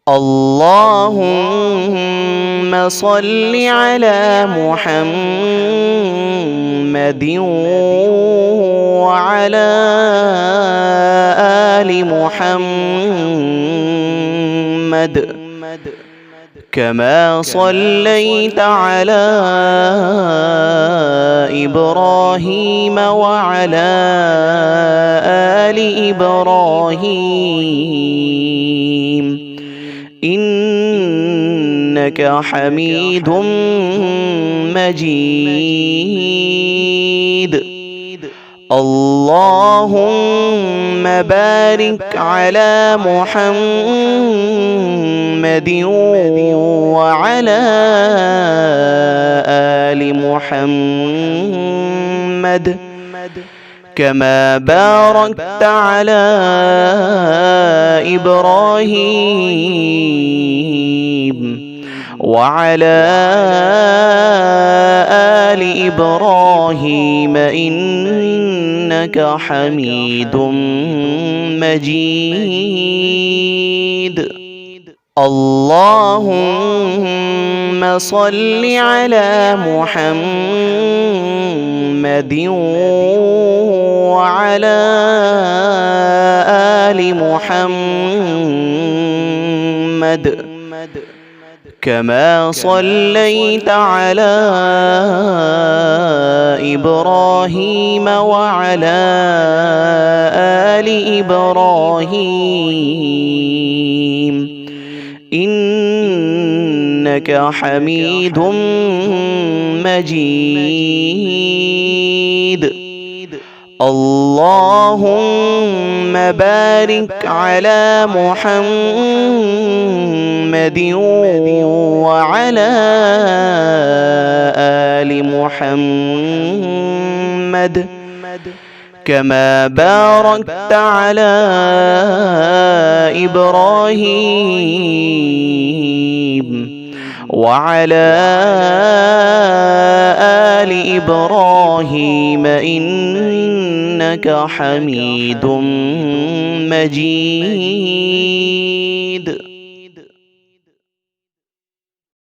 اللهم صل على محمد وعلى آل محمد كما صليت على إبراهيم وعلى آل إبراهيم إنك حميد مجيد. اللهم بارك على محمد وعلى آل محمد كما باركت على إبراهيم وعلى آل إبراهيم إنك حميد مجيد. اللهم صل على محمد وعلى آل محمد كما صليت على إبراهيم وعلى آل إبراهيم إنك حميد مجيد. اللهم بارك على محمد وعلى آل محمد كما باركت على إبراهيم وعلى آل إبراهيم إنك حميد مجيد.